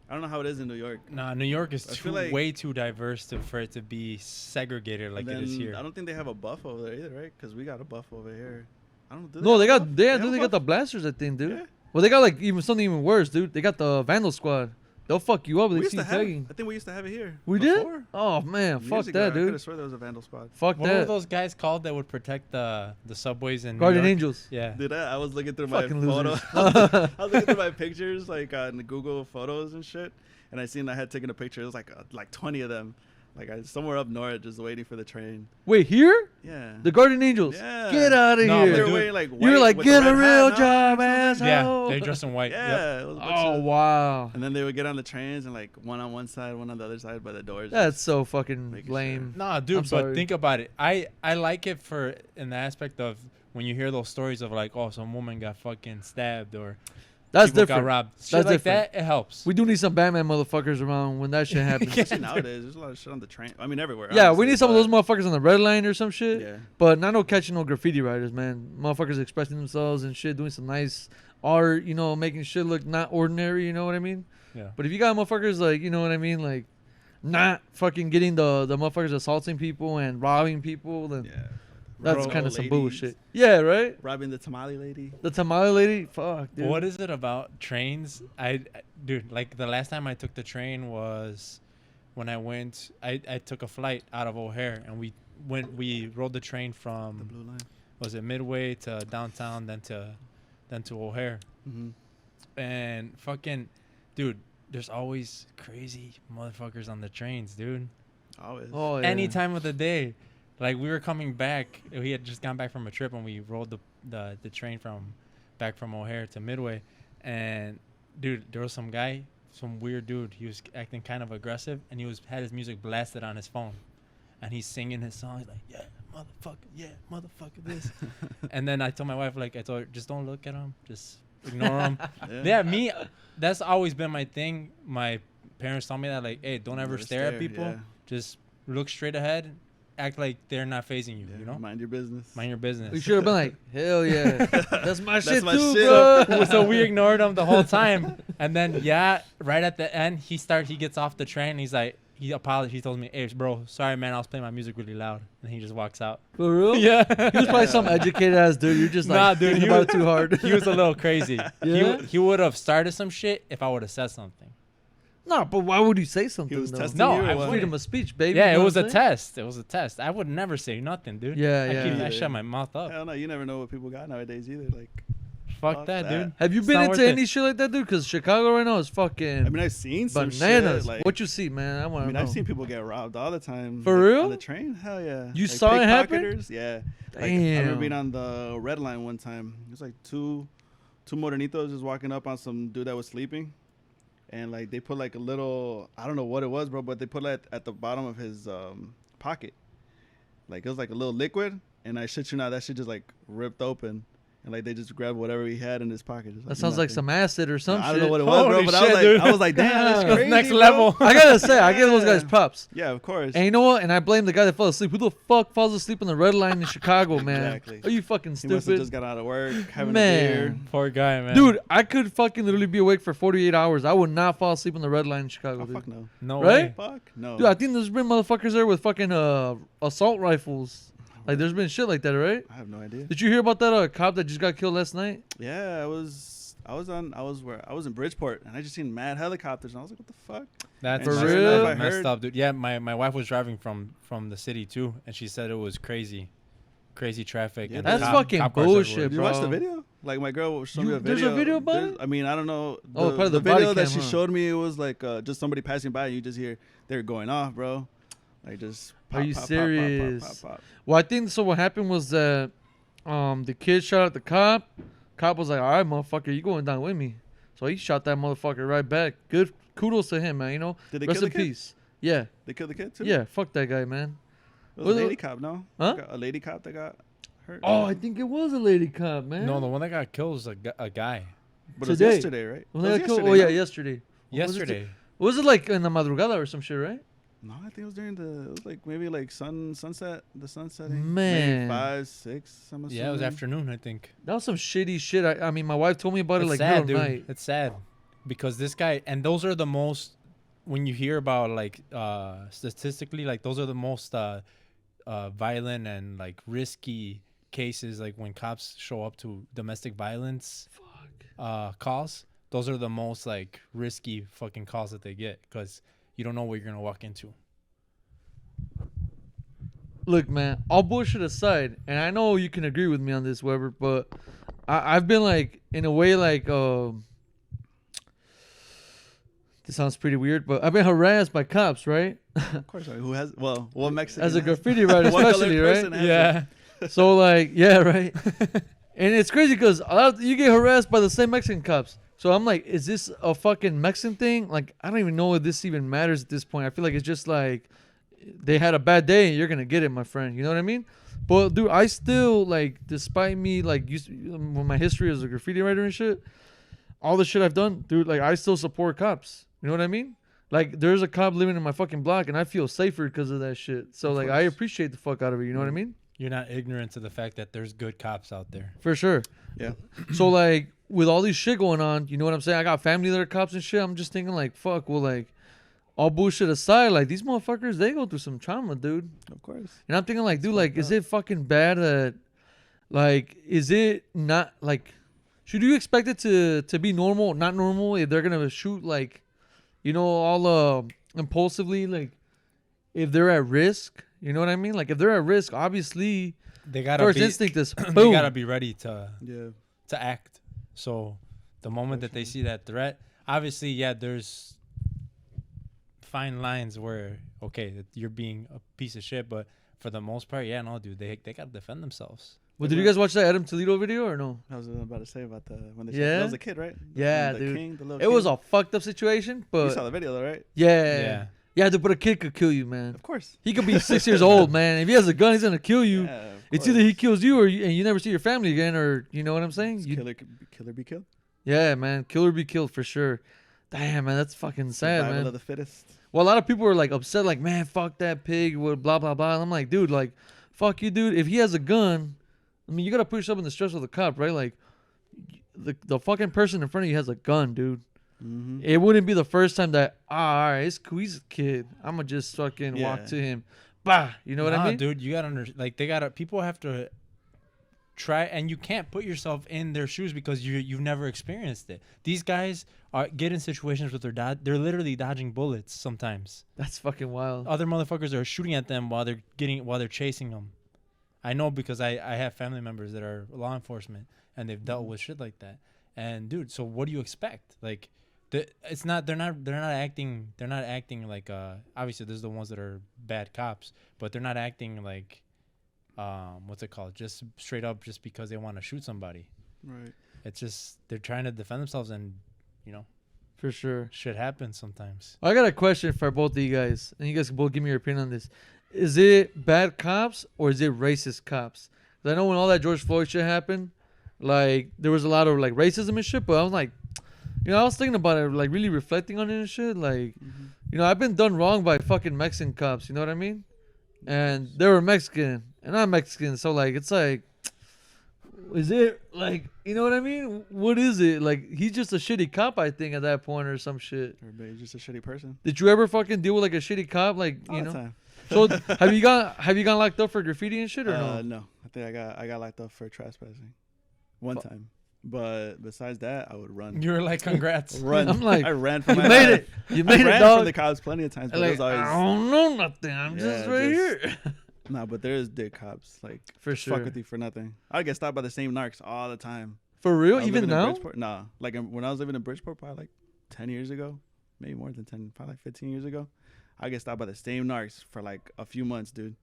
I don't know how it is in New York. Nah, New York is like way too diverse for it to be segregated like it is here. I don't think they have a buff over there either, right? Because we got a buff over here. I don't know. No, they got the blasters, I think, dude. Yeah. Well, they got like something even worse, dude. They got the Vandal Squad. They'll fuck you up. They see you tagging. I think we used to have it here. We before. did? Oh man, Years fuck ago, that, I could dude. have sworn there was a Vandal Squad. Fuck What that. were those guys called that would protect the subways in New Guardian York? Angels. Yeah. Dude, I was looking through my Fucking photos. losers. I was looking through my pictures, like on the Google Photos and shit, and I seen I had taken a picture. It was like 20 of them, like somewhere up north, just waiting for the train. Wait, here? Yeah. The Guardian Angels. Yeah. Get out of No, here. They're dude. wearing like white. You were like, with get the a red real hat job, on. asshole. Yeah, they dress in white. Yep. Yeah. It was a bunch Oh of- wow. And then they would get on the trains and like one on one side, one on the other side by the doors. That's so fucking Making lame. Nah, I'm dude, sorry. but think about it. I like it for in the aspect of when you hear those stories of like, oh, some woman got fucking stabbed or That's people different. got robbed. Shit That's like different. that, it helps. We do need some Batman motherfuckers around when that shit happens. Especially nowadays, there's a lot of shit on the train. I mean, everywhere. Yeah, we honestly, need some of but- those motherfuckers on the red line or some shit. Yeah. But not no catching no graffiti writers, man. Motherfuckers expressing themselves and shit, doing some nice art, making shit look not ordinary, you know what I mean? Yeah. But if you got motherfuckers like, you know what I mean, like not fucking getting the motherfuckers assaulting people and robbing people, then Yeah. that's Robbing kind of old some ladies, bullshit. Yeah, right? Robbing the tamale lady. The tamale lady, fuck, dude. What is it about trains? Dude, like the last time I took the train was when I took a flight out of O'Hare and we rode the train The from, blue line. was it Midway to downtown, then to O'Hare. Mm-hmm. And fucking, dude, there's always crazy motherfuckers on the trains, dude. Always. Oh, yeah. Any time of the day. Like we were coming back, we had just gone back from a trip and we rode the train back from O'Hare to Midway, and dude, there was some weird dude. He was acting kind of aggressive, and had his music blasted on his phone, and he's singing his song. He's like, yeah, motherfucker, this. And then I told my wife, like, I told her, just don't look at him, just ignore him. Yeah, that's always been my thing. My parents told me that, like, hey, don't ever Never stare at people. yeah. Just look straight ahead. Act like they're not phasing you, Yeah, you know? Mind your business. Mind your business. We should have been like, hell yeah. That's my shit my too, shit. bro. So we ignored him the whole time. And then, right at the end, he gets off the train. He's like, he apologized. He told me, hey, bro, sorry, man. I was playing my music really loud. And he just walks out. For real? Yeah. He was probably some educated ass dude. You're just like, Nah, dude, thinking he about was- it too hard. He was a little crazy. Yeah? He would have started some shit if I would have said something. No, but why would you say something? He was though? testing No, you. or I what? Freedom of speech, baby. Yeah, you it know was what a I'm saying? test. It was a test. I would never say nothing, dude. Yeah, I yeah. I shut my mouth up. Hell no, you never know what people got nowadays either. Like, Fuck that, dude. Have you It's been not into worth any it. shit like that, dude? Because Chicago right now is fucking I mean, I've seen some bananas. shit. Like, What you see, man? I want to know. I've seen people get robbed all the time. For like, real? On the train? Hell yeah. You Like, saw it happen? pickpocketers? Yeah. Like, I Damn. remember being on the red line one time. It was like two morenitos just walking up on some dude that was sleeping. and like they put like a little, I don't know what it was, bro, but they put it at the bottom of his pocket, like it was like a little liquid, and I shit you not, that shit just like ripped open. And like they just grabbed whatever he had in his pocket. Just, that sounds like some acid or some shit. I don't know what it was, bro, Holy but shit, I was like, damn, that's Yeah. crazy, Next bro. level. I gotta say, I give those guys props. Yeah, of course. And you know what? And I blame the guy that fell asleep. Who the fuck falls asleep on the red line in Chicago, man? Exactly. Are you fucking He must have stupid? just got out of work, having Man. a beer. Poor guy, man. Dude, I could fucking literally be awake for 48 hours. I would not fall asleep on the red line in Chicago, Oh, dude. fuck no. no Right? way. Fuck no. Dude, I think there's been motherfuckers there with fucking assault rifles. Like, there's been shit like that, right? I have no idea. Did you hear about that cop that just got killed last night? Yeah, I was in Bridgeport, and I just seen mad helicopters, and I was like, what the fuck? That's For messed real? up, messed up, dude. Yeah, my wife was driving from the city too, and she said it was crazy traffic. Yeah, and That's cop fucking cars bullshit, everywhere. Did you watch the bro. video? Like my girl showed me a video. There's a video about There's- it? I mean, I don't know. Oh, probably the video body that cam, she huh? showed me, it was like just somebody passing by, and you just hear they're going off, bro. Like just. Are you pop, serious? Pop, pop, pop. Well, I think so. What happened was that the kid shot at the cop. Cop was like, "All right, motherfucker, you going down with me?" So he shot that motherfucker right back. Good, kudos to him, man. You know, Did they rest kill in the kid? peace. Yeah, They killed the kid too. yeah. Fuck that guy, man. It was Was a it- lady cop, no? Huh? A lady cop that got hurt. Oh, I think it was a lady cop, man. No, the one that got killed was a guy. But it was today. yesterday, right? When It they was got killed- yesterday, oh yeah, no? yesterday. Yesterday. Was it like in the madrugada or some shit, right? No, I think it was during it was like maybe like sunset, the sun setting. Man. Maybe 5, 6, I'm assuming. Yeah, it was afternoon, I think. That was some shitty shit. I mean, my wife told me about it It's like sad, middle of dude. night. It's sad because this guy, and those are the most, when you hear about like statistically, like those are the most violent and like risky cases. Like when cops show up to domestic violence calls, those are the most like risky fucking calls that they get because you don't know what you're gonna walk into. Look, man, all bullshit aside, and I know you can agree with me on this, Weber, but I've been like, in a way, like, this sounds pretty weird, but I've been harassed by cops, right? Of course. I mean, who has? Well, what Mexican? As a has- graffiti writer, what colored especially, person right? has Yeah. So, like, yeah, right. And it's crazy because you get harassed by the same Mexican cops. So I'm like, is this a fucking Mexican thing? Like, I don't even know if this even matters at this point. I feel like it's just like they had a bad day and you're gonna get it, my friend. You know what I mean? But dude, I still like, despite me like with my history as a graffiti writer and shit, all the shit I've done, dude, like I still support cops. You know what I mean? Like there's a cop living in my fucking block and I feel safer because of that shit. So Of like I course. appreciate the fuck out of it. You know what I mean? You're not ignorant to the fact that there's good cops out there. For sure. Yeah. So like with all these shit going on, you know what I'm saying? I got family that are cops and shit. I'm just thinking like, fuck, well like all bullshit aside, like these motherfuckers, they go through some trauma, dude. Of course. And I'm thinking like, dude, like, is it fucking bad that like is it not like should you expect it to be normal, not normal if they're gonna shoot like, you know, all impulsively, like if they're at risk? You know what I mean? Like if they're at risk, obviously They gotta first be. instinct is They boom. gotta be ready to Yeah. act. So the moment that they see that threat, obviously, yeah, there's fine lines where okay, that you're being a piece of shit, but for the most part, yeah, no, dude, they gotta defend themselves. Well, did you guys watch that Adam Toledo video or no? I was about to say about the when they Yeah? that was a kid, right? Yeah, the dude. King, the little It was king. a fucked up situation, You but saw the video though, right? yeah, dude, but a kid could kill you, man. Of course. He could be 6 years old, man. If he has a gun, he's gonna kill you. Yeah, of It's either he course. kills you or and you never see your family again, or you know what I'm saying? You, Killer be killed. yeah, man, kill or be killed for sure. Damn, man, that's fucking sad, Survival man. of the fittest. Well, a lot of people were like upset, like, man, fuck that pig, blah blah blah. And I'm like, dude, like, fuck you, dude. If he has a gun, I mean, you gotta put yourself in the stress of the cop, right? Like, the fucking person in front of you has a gun, dude. Mm-hmm. It wouldn't be the first time that, all right, it's cool, he's a kid. I'm gonna just fucking walk Yeah. to him. Bah, you know what I mean? Dude, you gotta like they gotta. People have to try, and you can't put yourself in their shoes because you've never experienced it. These guys get in situations with their dad. They're literally dodging bullets sometimes. That's fucking wild. Other motherfuckers are shooting at them while they're chasing them. I know because I have family members that are law enforcement and they've dealt with shit like that. And dude, so what do you expect? Like, they're not acting like obviously there's the ones that are bad cops, but they're not acting like what's it called? Just straight up just because they want to shoot somebody. Right. It's just they're trying to defend themselves and you know. For sure. Shit happens sometimes. I got a question for both of you guys, and you guys can both give me your opinion on this. Is it bad cops or is it racist cops? 'Cause I know when all that George Floyd shit happened, like there was a lot of like racism and shit, but I was like, I was thinking about it, like really reflecting on it and shit. Like, I've been done wrong by fucking Mexican cops. You know what I mean? And they were Mexican, and I'm Mexican, so like it's like, is it like, you know what I mean? What is it? Like he's just a shitty cop, I think, at that point or some shit. Everybody's just a shitty person. Did you ever fucking deal with like a shitty cop? Like, All the time. So have you gone locked up for graffiti and shit or no? No. I think I got locked up for trespassing one time. But besides that, I would run. You were like, congrats. Run. I'm like, I ran from you my made life. it. You made I it, ran dog. from the cops plenty of times, but Like, it was always I don't know nothing. I'm just right here. Nah, but there is dick cops. Like, For sure. fuck with you for nothing. I get stopped by the same narcs all the time. For real? I was Even living in now? Bridgeport. Nah, like when I was living in Bridgeport, probably like 10 years ago, maybe more than 10, probably like 15 years ago. I get stopped by the same narcs for like a few months, dude.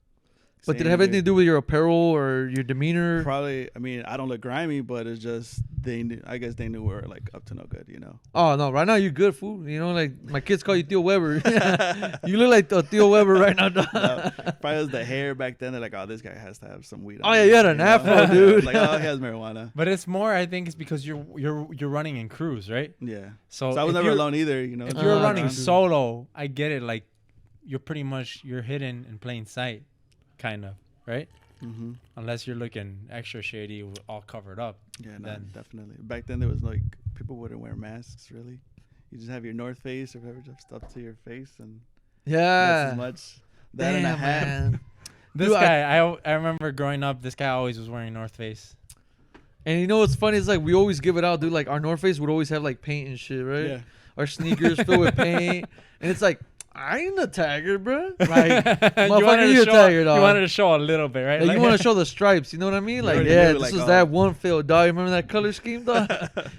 But did it have anything to do with your apparel or your demeanor? Probably. I mean, I don't look grimy, but it's just they knew. I guess they knew we were like up to no good, Oh no! Right now you good, fool. Like my kids call you Theo Weber. You look like Theo Weber right now, dog. No, probably was the hair back then. They're like, oh, this guy has to have some weed. Oh yeah, you had an afro, dude. Like, oh, he has marijuana. But it's more, I think, it's because you're running in crews, right? Yeah. So I was never alone either, If you're running true. solo, I get it. Like you're hidden in plain sight, kind of, right? Mm-hmm. Unless you're looking extra shady, all covered up. Yeah, no, Then definitely. Back then, there was like people wouldn't wear masks. Really, you just have your North Face or whatever just up to your face, and that's Yeah. as much. That and a Damn, hat. man. this Dude, guy, I remember growing up. This guy always was wearing North Face. And you know what's funny is like we always give it out, dude. Like our North Face would always have like paint and shit, right? Yeah. Our sneakers filled with paint, and it's like I ain't a tagger, bro. Like, you motherfucker, you a tagger, dog. You wanted to show a little bit, right? Like, you want to show the stripes, you know what I mean? Like, already yeah, knew, this like, was oh. that one field, dog. You remember that color scheme, dog?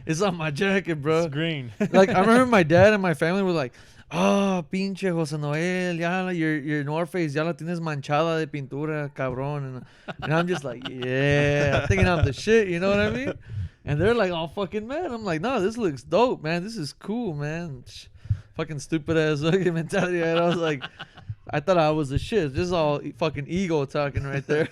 It's on my jacket, bro. It's green. Like, I remember my dad and my family were like, oh, pinche José Noel, ya, your North Face, ya la tienes manchada de pintura, cabrón. And I'm just like, yeah, I'm thinking I'm the shit, you know what I mean? And they're like all fucking mad. I'm like, no, this looks dope, man. This is cool, man. Fucking stupid ass fucking mentality. And I was like, I thought I was the shit. This is all fucking ego talking right there.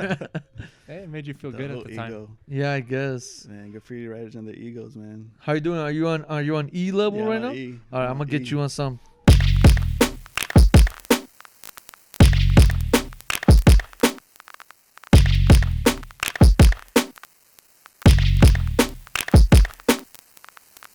Hey, it made you feel good at the time. Ego. Yeah, I guess. Man, graffiti writers and the egos, man. How you doing? Are you on E level Yeah, right I'm now? on E. All right, I'm on gonna get E. you on some.